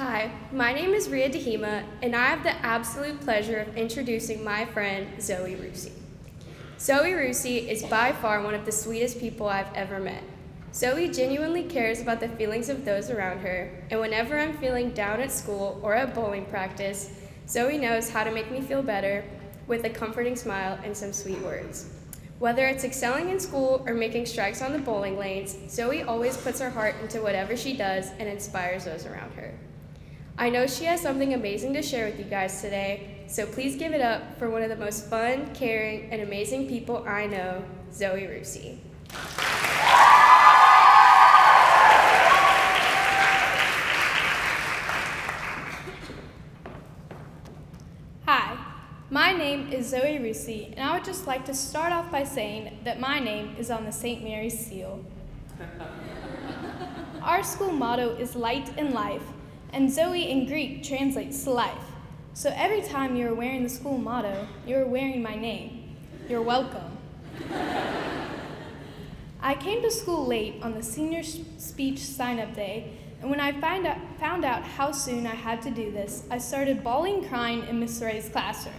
Hi, my name is Ria Dehema, and I have the absolute pleasure of introducing my friend, Zoe Roussey. Zoe Roussey is by far one of the sweetest people I've ever met. Zoe genuinely cares about the feelings of those around her, and whenever I'm feeling down at school or at bowling practice, Zoe knows how to make me feel better with a comforting smile and some sweet words. Whether it's excelling in school or making strikes on the bowling lanes, Zoe always puts her heart into whatever she does and inspires those around her. I know she has something amazing to share with you guys today, so please give it up for one of the most fun, caring, and amazing people I know, Zoe Roussey. Hi, my name is Zoe Roussey, and I would just like to start off by saying that my name is on the St. Mary's seal. Our school motto is light and life, and Zoe in Greek translates to life. So every time you're wearing the school motto, you're wearing my name. You're welcome. I came to school late on the senior speech sign-up day, and when I found out how soon I had to do this, I started bawling crying in Miss Ray's classroom.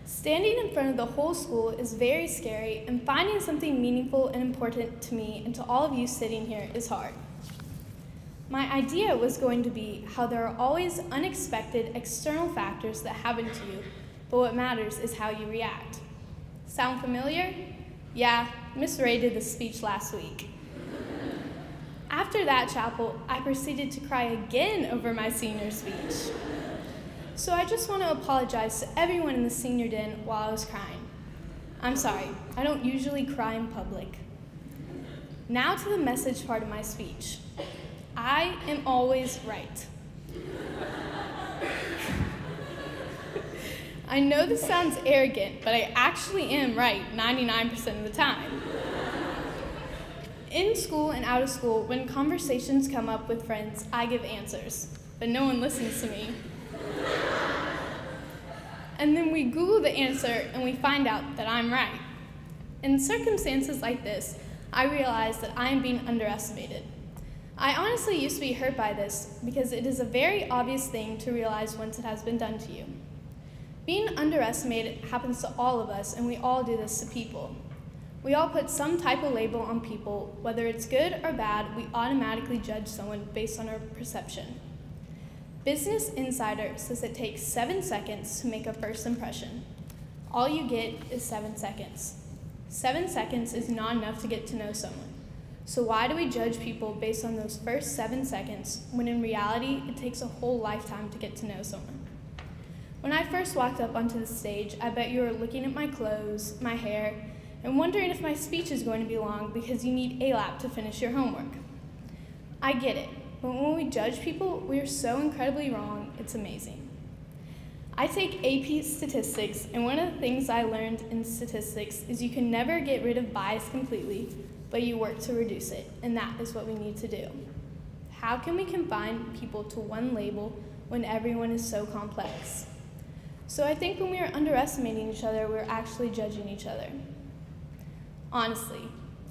Standing in front of the whole school is very scary, and finding something meaningful and important to me and to all of you sitting here is hard. My idea was going to be how there are always unexpected external factors that happen to you, but what matters is how you react. Sound familiar? Yeah, Miss Ray did the speech last week. After that chapel, I proceeded to cry again over my senior speech. So I just want to apologize to everyone in the senior den while I was crying. I'm sorry, I don't usually cry in public. Now to the message part of my speech. I am always right. I know this sounds arrogant, but I actually am right 99% of the time. In school and out of school, when conversations come up with friends, I give answers, but no one listens to me. And then we Google the answer and we find out that I'm right. In circumstances like this, I realize that I am being underestimated. I honestly used to be hurt by this because it is a very obvious thing to realize once it has been done to you. Being underestimated happens to all of us, and we all do this to people. We all put some type of label on people. Whether it's good or bad, we automatically judge someone based on our perception. Business Insider says it takes 7 seconds to make a first impression. All you get is 7 seconds. 7 seconds is not enough to get to know someone. So why do we judge people based on those first 7 seconds, when in reality, it takes a whole lifetime to get to know someone? When I first walked up onto the stage, I bet you were looking at my clothes, my hair, and wondering if my speech is going to be long because you need ALAP to finish your homework. I get it, but when we judge people, we are so incredibly wrong, it's amazing. I take AP statistics, and one of the things I learned in statistics is you can never get rid of bias completely, but you work to reduce it, and that is what we need to do. How can we confine people to one label when everyone is so complex? So I think when we are underestimating each other, we're actually judging each other. Honestly,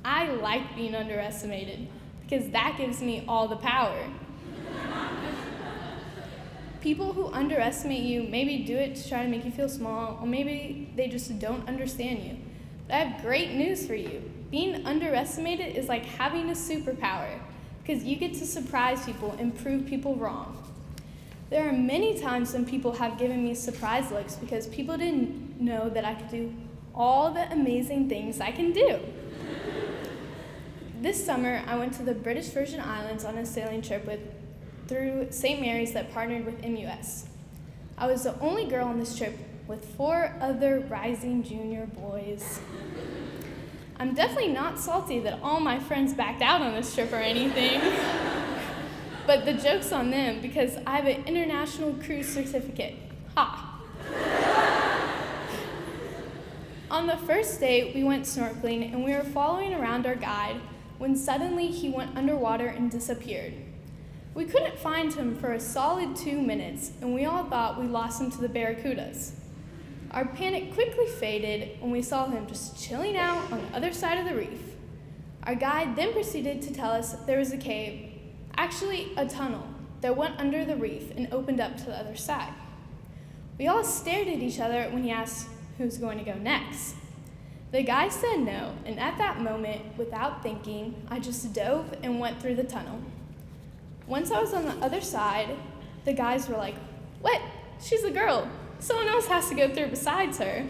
I like being underestimated because that gives me all the power. People who underestimate you maybe do it to try to make you feel small, or maybe they just don't understand you. But I have great news for you. Being underestimated is like having a superpower, because you get to surprise people and prove people wrong. There are many times when people have given me surprise looks because people didn't know that I could do all the amazing things I can do. This summer, I went to the British Virgin Islands on a sailing trip through St. Mary's that partnered with MUS. I was the only girl on this trip with 4 other rising junior boys. I'm definitely not salty that all my friends backed out on this trip or anything. But the joke's on them because I have an international cruise certificate. Ha! On the first day, we went snorkeling and we were following around our guide when suddenly he went underwater and disappeared. We couldn't find him for a solid 2 minutes, and we all thought we lost him to the barracudas. Our panic quickly faded when we saw him just chilling out on the other side of the reef. Our guide then proceeded to tell us there was a cave, actually a tunnel, that went under the reef and opened up to the other side. We all stared at each other when he asked who's going to go next. The guy said no, and at that moment, without thinking, I just dove and went through the tunnel. Once I was on the other side, the guys were like, "What? She's a girl. Someone else has to go through besides her."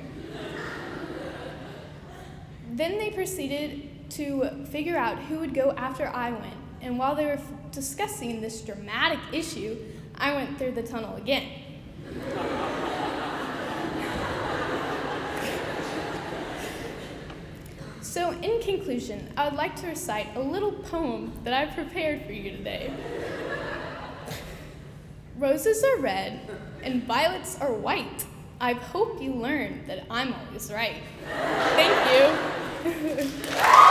Then they proceeded to figure out who would go after I went, and while they were discussing this dramatic issue, I went through the tunnel again. So in conclusion, I would like to recite a little poem that I prepared for you today. Roses are red and violets are white. I hope you learned that I'm always right. Thank you.